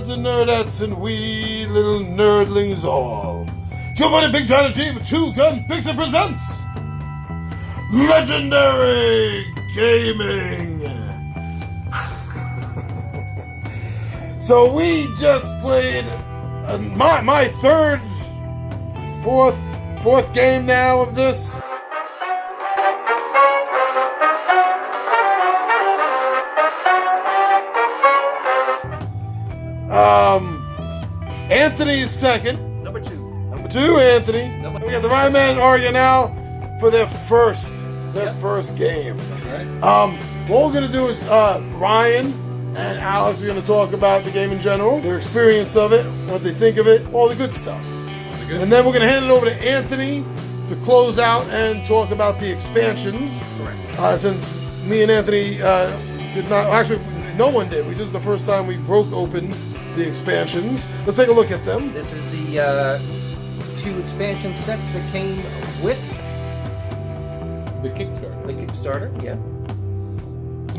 nerds and nerdettes and we little nerdlings all. Joe Buddy Big John and G with Two Gun Pixel presents Legendary Gaming. So we just played my fourth game now of this. Anthony's second. Number two, Anthony. We got the Ryan Man and Arya now for their first game. That's right. What we're gonna do is Ryan and Alex are gonna talk about the game in general, their experience of it, what they think of it, all the good stuff. And then we're gonna hand it over to Anthony to close out and talk about the expansions. Correct. Since me and Anthony did not, actually no one did. This is the first time we broke open the expansions. Let's take a look at them. This is the 2 expansion sets that came with the Kickstarter. The Kickstarter, yeah.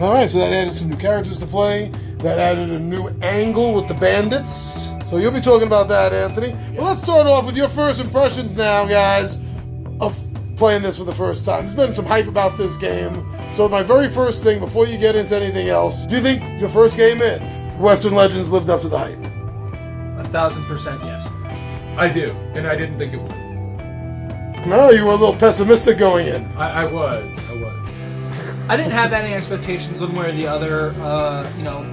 All right, so that added some new characters to play. That added a new angle with the bandits. So you'll be talking about that, Anthony. Well, let's start off with your first impressions now, guys, of playing this for the first time. There's been some hype about this game. So my very first thing, before you get into anything else, do you think your first game in Western Legends lived up to the hype? 1,000% yes. I do, and I didn't think it would. No, you were a little pessimistic going in. I was. I didn't have any expectations one way or the other.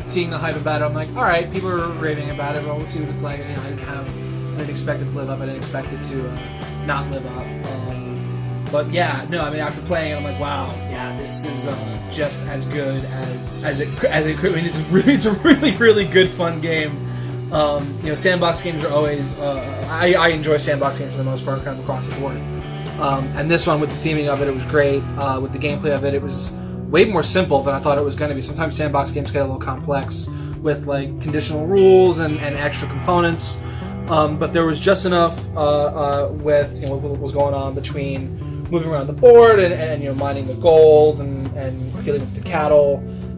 Seeing the hype about it, I'm like, all right, people are raving about it. Well, let's see what it's like. I didn't expect it to live up. I didn't expect it to not live up. But yeah, no, I mean, after playing it, I'm like, wow, yeah, this is just as good as it could. I mean, it's a really good fun game. Sandbox games are always. I enjoy sandbox games for the most part, kind of across the board. And this one, with the theming of it, it was great. With the gameplay of it was way more simple than I thought it was going to be. Sometimes sandbox games get a little complex with like conditional rules and extra components. But there was just enough with what was going on between moving around the board and mining the gold and dealing with the cattle.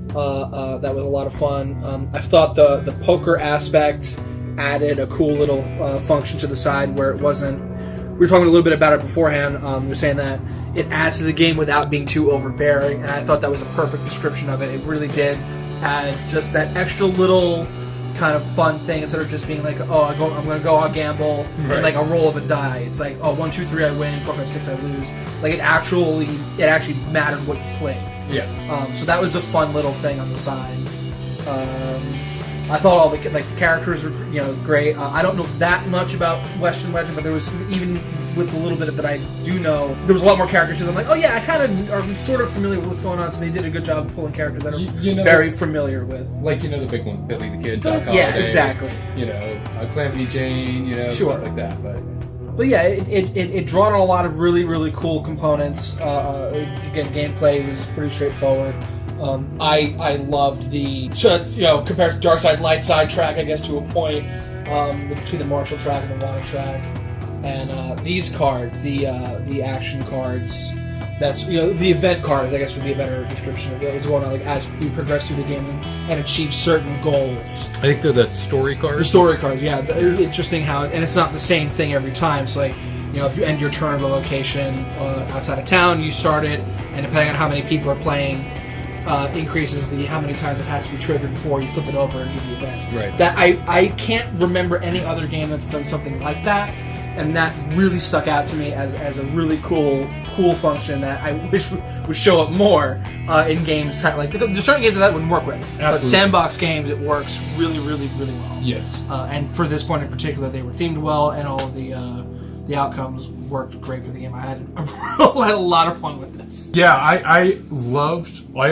That was a lot of fun. I thought the poker aspect added a cool little function to the side where it wasn't. We were talking a little bit about it beforehand. We were saying that it adds to the game without being too overbearing, and I thought that was a perfect description of it. It really did add just that extra little kind of fun thing instead of just being like, oh, I'm going to go, I'll gamble, and like a roll of a die. It's like, oh, 1, 2, 3, I win, 4, 5, 6, I lose. Like it actually mattered what you played. Yeah. So that was a fun little thing on the side. I thought all the characters were great. I don't know that much about Western Legend, but there was, even with a little bit that I do know, there was a lot more characters that I'm like, oh yeah, I kind of are sort of familiar with what's going on. So they did a good job of pulling characters that I'm very familiar with. Like the big ones, Billy the Kid, Doc yeah, Holliday, exactly. Calamity Jane, sure. Stuff like that. But yeah, it drawn on a lot of really cool components. Again, gameplay was pretty straightforward. I loved the compared to Dark Side Light Side track, I guess, to a point, between the Marshall track and the Wanted track, and these cards, the action cards. That's the event cards, I guess, would be a better description of what was going on. Like as we progress through the game and achieve certain goals. I think they're the story cards. The story cards, yeah. Interesting how, and it's not the same thing every time. So like, if you end your turn at a location outside of town, you start it, and depending on how many people are playing, increases how many times it has to be triggered before you flip it over and do the event. Right. That I can't remember any other game that's done something like that. And that really stuck out to me as a really cool function that I wish would show up more in games. Like there's certain games that wouldn't work with, Absolutely. But sandbox games it works really well. Yes. And for this point in particular, they were themed well, and all of the outcomes worked great for the game. I had a lot of fun with this. Yeah, I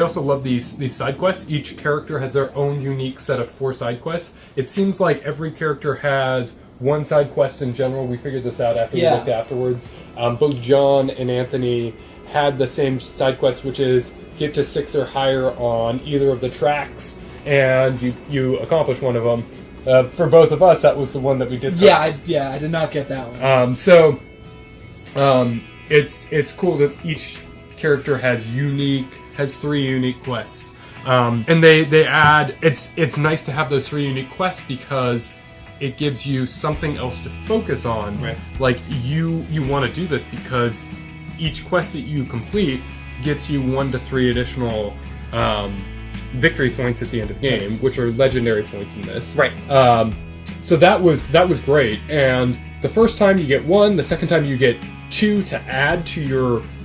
also love these side quests. Each character has their own unique set of 4 side quests. It seems like every character has one side quest in general. We figured this out after we looked afterwards. Both John and Anthony had the same side quest, which is get to 6 or higher on either of the tracks, and you accomplish one of them. For both of us, that was the one that we did. I did not get that one. It's cool that each character has 3 unique quests. And they add, it's nice to have those 3 unique quests because it gives you something else to focus on. Right. Like you want to do this because each quest that you complete gets you 1 to 3 additional victory points at the end of the game, which are legendary points in this. Right. So that was great. And the first time you get 1, the second time you get 2 to add to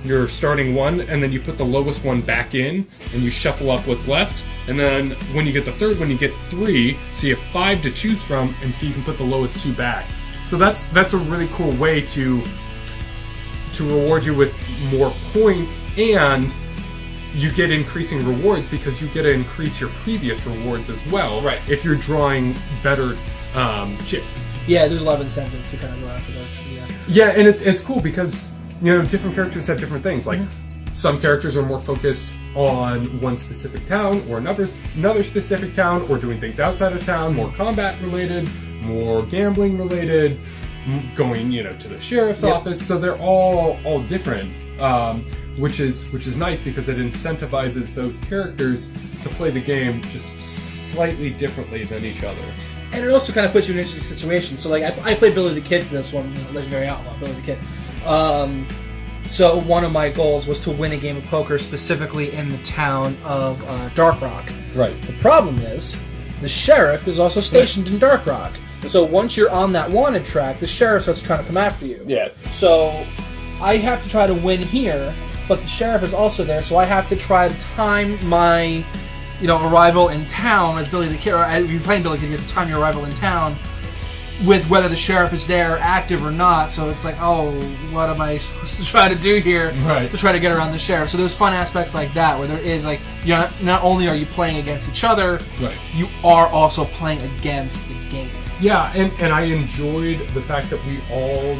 your starting 1, and then you put the lowest one back in, and you shuffle up what's left. And then when you get the third one, you get 3, so you have 5 to choose from, and so you can put the lowest 2 back. So that's a really cool way to reward you with more points, and you get increasing rewards because you get to increase your previous rewards as well. Right. If you're drawing better chips. Yeah, there's a lot of incentive to kind of go after those. Yeah. Yeah, and it's cool because different characters have different things. Like some characters are more focused on one specific town or another specific town, or doing things outside of town, more combat related, more gambling related, going to the sheriff's office. So they're all different, which is nice because it incentivizes those characters to play the game just slightly differently than each other. And it also kind of puts you in an interesting situation. So, like, I played Billy the Kid for this one, Legendary Outlaw, Billy the Kid. So one of my goals was to win a game of poker specifically in the town of Dark Rock. Right. The problem is, the sheriff is also stationed in Dark Rock. So once you're on that wanted track, the sheriff starts trying to come after you. Yeah. So I have to try to win here, but the sheriff is also there, so I have to try to time my arrival in town as Billy the Kid, or if you're playing Billy the Kid, you have to time your arrival in town with whether the sheriff is there active or not. So it's like, oh, what am I supposed to try to do here to try to get around the sheriff? So there's fun aspects like that where there is like, not only are you playing against each other, you are also playing against the game. Yeah, and I enjoyed the fact that we all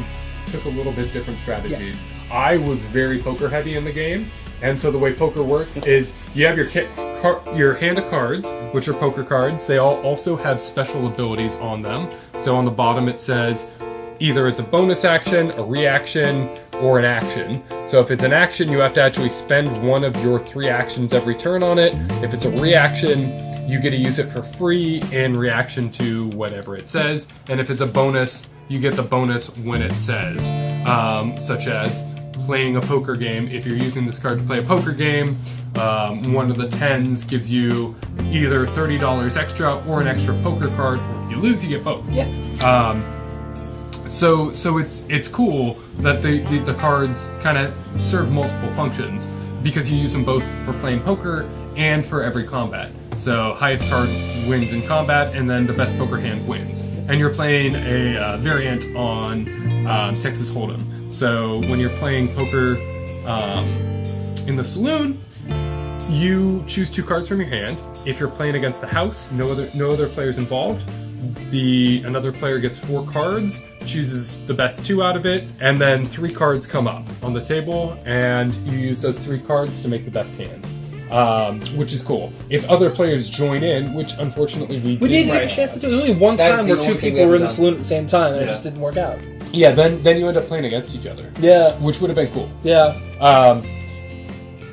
took a little bit different strategies. Yeah. I was very poker heavy in the game, and so the way poker works is you have your hand of cards, which are poker cards. They all also have special abilities on them. So on the bottom it says either it's a bonus action, a reaction, or an action. So if it's an action, you have to actually spend one of your 3 actions every turn on it. If it's a reaction, you get to use it for free in reaction to whatever it says. And if it's a bonus, you get the bonus when it says, such as playing a poker game. If you're using this card to play a poker game, one of the 10s gives you either $30 extra or an extra poker card, or if you lose, you get both. Yeah. So it's cool that the cards kind of serve multiple functions because you use them both for playing poker and for every combat. So highest card wins in combat, and then the best poker hand wins. And you're playing a variant on Texas Hold'em. So when you're playing poker in the saloon, you choose 2 cards from your hand. If you're playing against the house, no other players involved, another player gets 4 cards, chooses the best 2 out of it, and then 3 cards come up on the table, and you use those 3 cards to make the best hand. Which is cool. If other players join in, which unfortunately we didn't get a chance to do. There was only one time where 2 people were in the saloon at the same time, and it just didn't work out. Yeah, then you end up playing against each other. Yeah, which would have been cool. Yeah.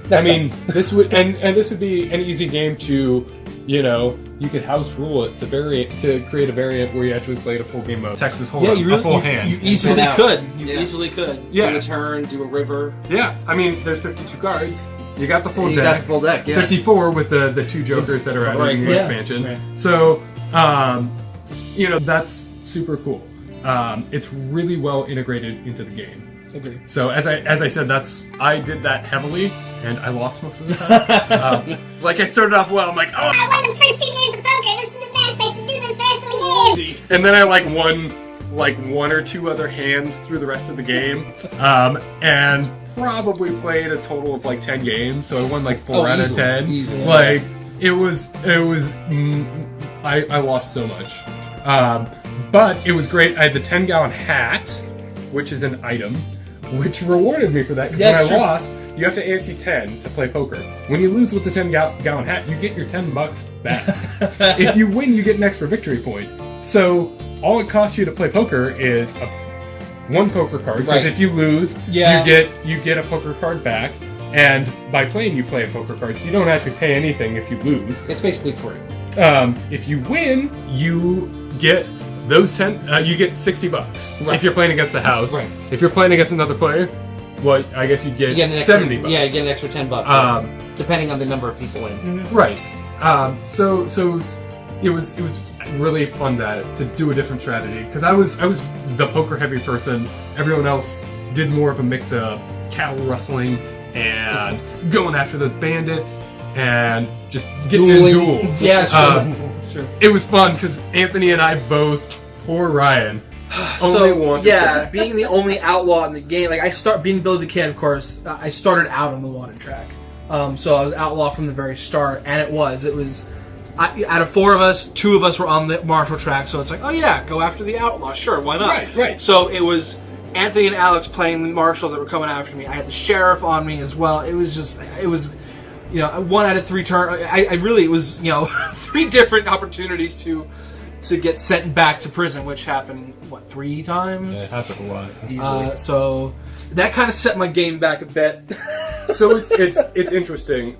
This would this would be an easy game to, you could house rule it to create a variant where you actually played a full game of Texas Hold'em, a full hand. You easily could. Easily could. Yeah. Do a turn, do a river. Yeah, there's 52 cards. You got the full deck. You got the full deck, yeah. 54 with the 2 jokers that are added in the expansion. Right. So, that's super cool. It's really well integrated into the game. Agreed. So as I said, I did that heavily, and I lost most of the time. I started off well. I'm like, oh, I won the first 2 games of poker. This is the best. I should do this right for years. And then I won 1 or 2 other hands through the rest of the game, and probably played a total of 10 games. So I won 4 out of 10. Easily. It was. I lost so much, but it was great. I had the 10-gallon hat, which is an item, which rewarded me for that, because when I lost, you have to ante 10 to play poker. When you lose with the 10-gallon hat, you get your $10 back. If you win, you get an extra victory point. So all it costs you to play poker is 1 poker card, because if you lose, you get a poker card back, And by playing, you play poker cards. You don't actually pay anything if you lose. It's basically free. If you win, you get those 10. You get $60 Right. if you're playing against the house. Right. If you're playing against another player, well, I guess you'd get, You get an extra, $70. Yeah, you get an extra $10, depending on the number of people in. Right. So it was really fun to do a different strategy because I was the poker heavy person. Everyone else did more of a mix of cattle rustling and going after those bandits and just getting in Dueling. duels. Yeah, it's true. It's true. It was fun because Anthony and I both, poor Ryan, only wanted to- being the only outlaw in the game, like being Billy the Kid, of course, I started out on the wanted track. So I was outlaw from the very start, and it was out of 4 of us, 2 of us were on the martial track, so it's like, oh yeah, go after the outlaw, sure, why not? Right. So it was Anthony and Alex playing the marshals that were coming after me. I had the sheriff on me as well. It was 1 out of 3 turn. It was 3 different opportunities to get sent back to prison, which happened 3 times. It happened a lot. So that kind of set my game back a bit. So it's interesting.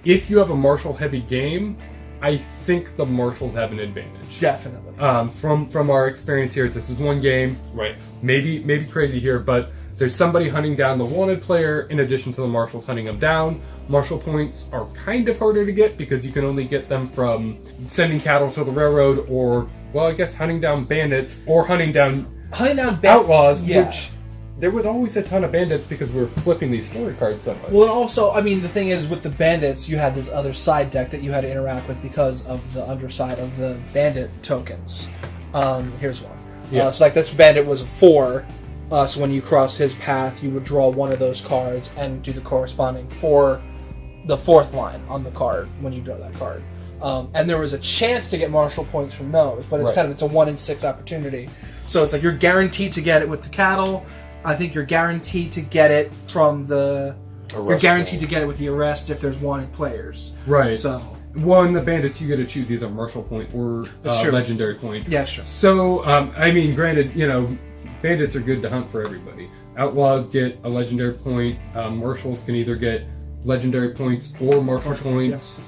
If you have a martial heavy game, I think the marshals have an advantage. Definitely. From our experience here, this is one game. Right. Maybe crazy here, but there's somebody hunting down the wanted player in addition to the marshals hunting them down. Marshal points are kind of harder to get because you can only get them from sending cattle to the railroad or, well, I guess hunting down bandits or hunting down outlaws, Yeah. which there was always a ton of bandits because we were flipping these story cards so much. Well, and also, I mean, the thing is, with the bandits, you had this other side deck that you had to interact with because of the underside of the bandit tokens. Here's one. Yeah. So, like, this bandit was a 4. So when you cross his path, you would draw one of those cards and do the corresponding for the 4th line on the card when you draw that card. And there was a chance to get martial points from those, but it's Right. it's a 1 in 6 opportunity. So it's like you're guaranteed to get it with the cattle. I think you're guaranteed to get it from the. You're Arrest guaranteed tool. to get it with the arrest if there's wanted players. Right. So Well, in the bandits, you get to choose either martial point or That's true. legendary point. yeah, sure. So, I mean, granted, bandits are good to hunt for everybody. Outlaws get a legendary point. Marshals can either get legendary points or martial points.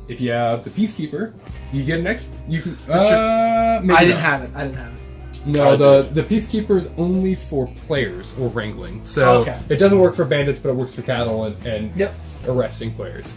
If you have the Peacekeeper, you get an extra. You can. Maybe I didn't not. have it. No, the Peacekeeper is only for players or wrangling. So Okay. it doesn't work for bandits, but it works for cattle and Yep. arresting players.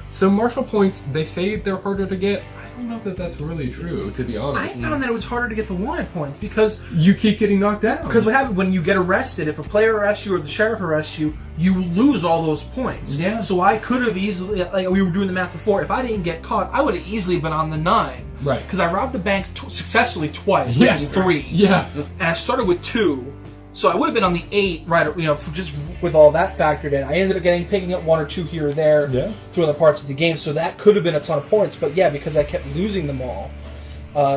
So martial points, they say they're harder to get. I don't know that that's really true, to be I honest. found that it was harder to get the wanted points because You keep getting knocked down. what happens when you get arrested, if a player arrests you or the sheriff arrests you, you lose all those points. Yeah. So I could have easily, like we were doing the math before, if I didn't get caught, I would have easily been on the 9. Right. Because I robbed the bank successfully twice, Yeah. which is 3. Yeah. And I started with 2. So I would have been on the 8, right? Just with all that factored in. I ended up picking up 1 or 2 here or there through other parts of the game. So that could have been a ton of points. But yeah, because I kept losing them all.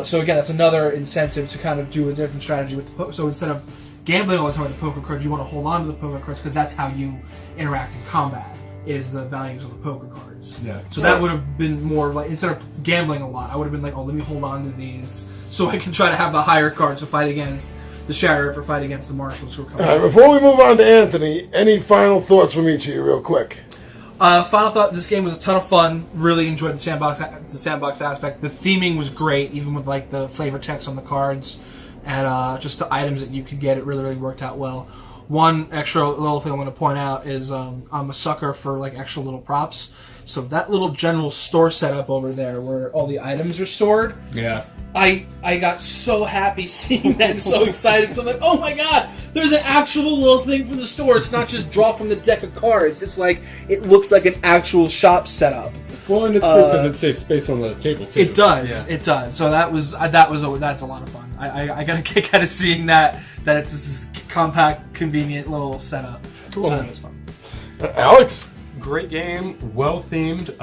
So again, that's another incentive to kind of do a different strategy with the poker. So instead of gambling all the time with the poker cards, you want to hold on to the poker cards because that's how you interact in combat. Is the values of the poker cards. Yeah. So that would have been more like, instead of gambling a lot, I would have been like, oh, let me hold on to these so I can try to have the higher cards to fight against the sheriff or fight against the marshals who are coming. All right, before we move on to Anthony, any final thoughts from each of you, real quick? Final thought: this game was a ton of fun. Really enjoyed the sandbox aspect. The theming was great, even with like the flavor text on the cards and just the items that you could get. It really worked out well. One extra little thing I want to point out is I'm a sucker for like extra little props. So that little general store setup over there, where all the items are stored. Yeah. I got so happy seeing that and so excited. So I'm like, oh my god, there's an actual little thing for the store. It's not just draw from the deck of cards. It's like, it looks like an actual shop setup. Well, and it's cool because it saves space on the table too. It does. It does. So that's a lot of fun. I got a kick out of seeing that it's this compact, convenient little setup. Cool. So that was fun. Alex? Great game, well themed.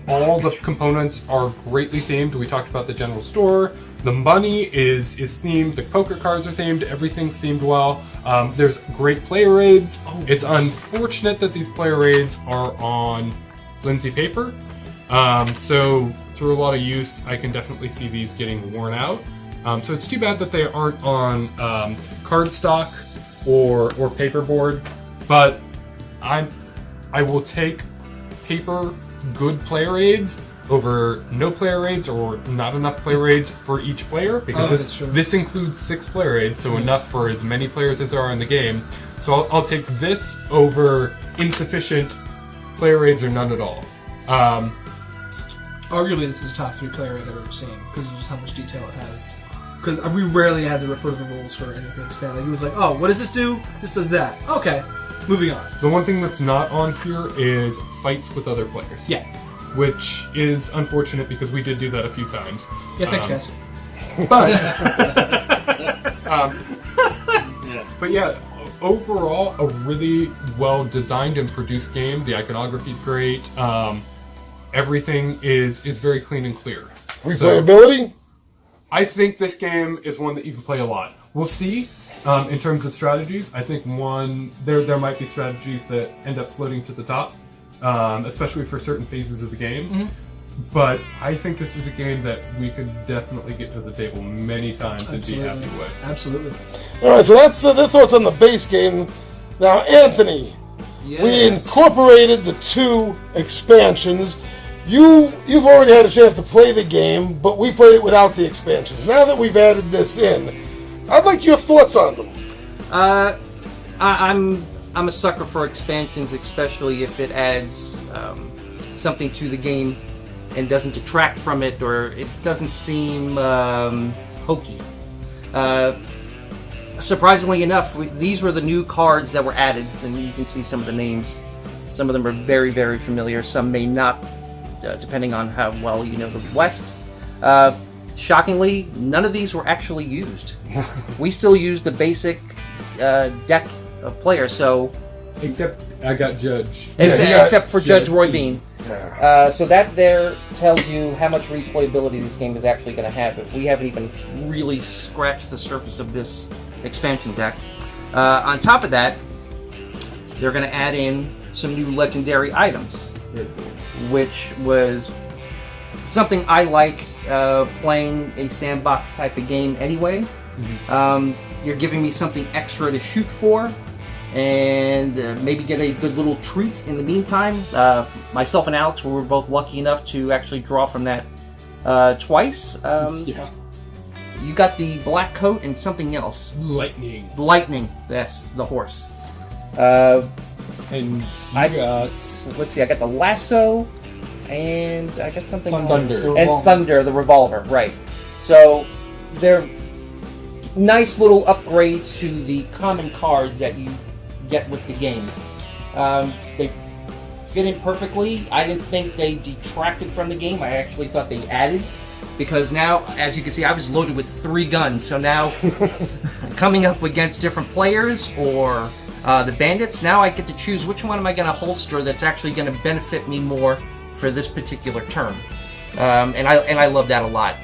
All the components are greatly themed. We talked about the general store. The money is themed. The poker cards are themed. Everything's themed well. There's great player aids. It's unfortunate that these player aids are on flimsy paper. So through a lot of use, I can definitely see these getting worn out. So it's too bad that they aren't on cardstock or paperboard. But I will take paper good player aids over no player aids or not enough player aids for each player, because that's true. this includes 6 player aids, so enough for as many players as there are in the game. So I'll take this over insufficient player aids or none at all. Arguably, this is the top 3 player I've ever seen because of just how much detail it has. Because we rarely had to refer to the rules for anything expanded. Like, he was like, "Oh, what does this do? This does that." Okay, moving on. The one thing that's not on here is fights with other players. Yeah, Which is unfortunate because we did do that a few times. yeah. Thanks, guys. But, but yeah, overall, a really well designed and produced game. The iconography is great. Everything is very clean and clear. Replayability? I think this game is one that you can play a lot. We'll see. In terms of strategies, I think there might be strategies that end up floating to the top, especially for certain phases of the game. Mm-hmm. But I think this is a game that we could definitely get to the table many times and be happy with. Absolutely. All right, so that's their thoughts on the base game. Now, Anthony, we incorporated the 2 expansions. You've already had a chance to play the game, but we played it without the expansions. Now that we've added this in, I'd like your thoughts on them. I'm a sucker for expansions, especially if it adds something to the game and doesn't detract from it, or it doesn't seem hokey. Surprisingly enough, these were the new cards that were added, and you can see some of the names. Some of them are very, very familiar. Some may not, depending on how well you know the West. Shockingly, none of these were actually used. We still use the basic deck of players, so... Except I got Judge. Except for Judge Roy Bean. Yeah. So that there tells you how much replayability this game is actually going to have if we haven't even really scratched the surface of this expansion deck. On top of that, they're going to add in some new legendary items, which was something I like playing a sandbox type of game anyway. Mm-hmm. You're giving me something extra to shoot for, and maybe get a good little treat in the meantime. Myself and Alex were both lucky enough to actually draw from that twice. You got the black coat and something else. Lightning, that's the horse. And Let's see, I got the lasso, and I got something Thunder. And Thunder, the revolver, right. So, they're nice little upgrades to the common cards that you get with the game. They fit in perfectly. I didn't think they detracted from the game. I actually thought they added, because now, as you can see, I was loaded with 3 guns. So now, coming up against different players or the bandits, now I get to choose which one am I going to holster that's actually going to benefit me more for this particular turn. And I love that a lot.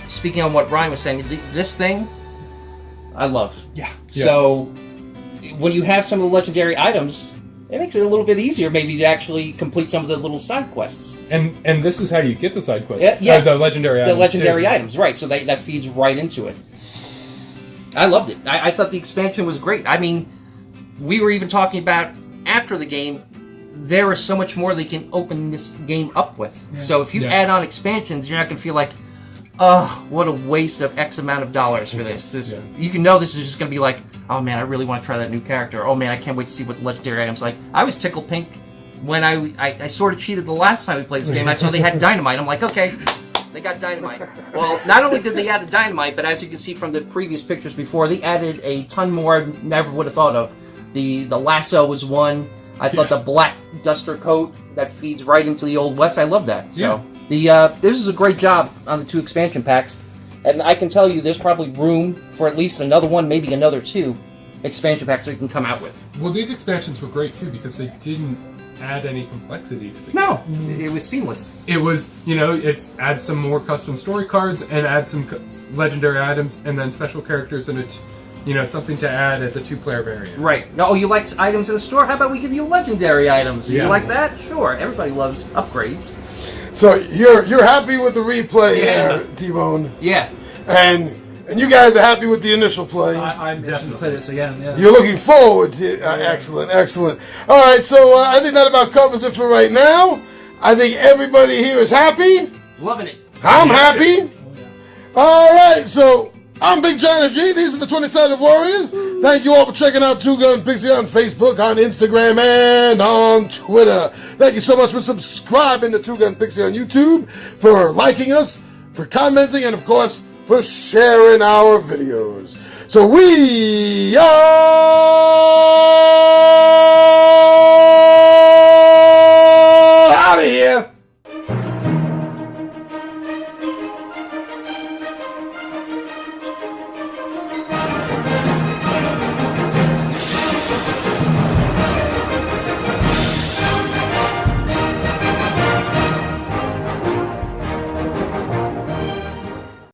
Speaking on what Ryan was saying, this thing, I love. Yeah. So, when you have some of the legendary items, it makes it a little bit easier maybe to actually complete some of the little side quests. And this is how you get the side quests. Yeah. The legendary items. The legendary too. items, right. So that feeds right into it. I loved it. I thought the expansion was great. I mean, we were even talking about after the game, there is so much more they can open this game up with. Yeah. So if you add on expansions, you're not going to feel like, oh, what a waste of X amount of dollars for this. You can know this is just going to be like, oh man, I really want to try that new character. Oh man, I can't wait to see what the legendary items like. I was tickled pink when I sort of cheated the last time we played this game. I saw they had dynamite. I'm like, okay, they got dynamite. Well, not only did they add the dynamite, but as you can see from the previous pictures before, they added a ton more I never would have thought of. The lasso was one. I thought the black duster coat that feeds right into the Old West. I love that. So this is a great job on the 2 expansion packs, and I can tell you there's probably room for at least another one, maybe another 2 expansion packs that you can come out with. Well, these expansions were great too because they didn't add any complexity to the game. No, it was seamless. It was, it's add some more custom story cards and add some legendary items and then special characters and it's, something to add as a 2-player variant. Right. Oh, you like items in the store? How about we give you legendary items? You like that? Sure. Everybody loves upgrades. So you're happy with the replay there, T-Bone? Yeah. And And you guys are happy with the initial play. I'm itching to play this again. Yeah. You're looking forward to excellent, excellent. All right, so I think that about covers it for right now. I think everybody here is happy. Loving it. I'm happy. All right, so I'm Big Johnny G. These are the 20-Sided Warriors. Thank you all for checking out Two Gun Pixie on Facebook, on Instagram, and on Twitter. Thank you so much for subscribing to Two Gun Pixie on YouTube, for liking us, for commenting, and of course, for sharing our videos. So we are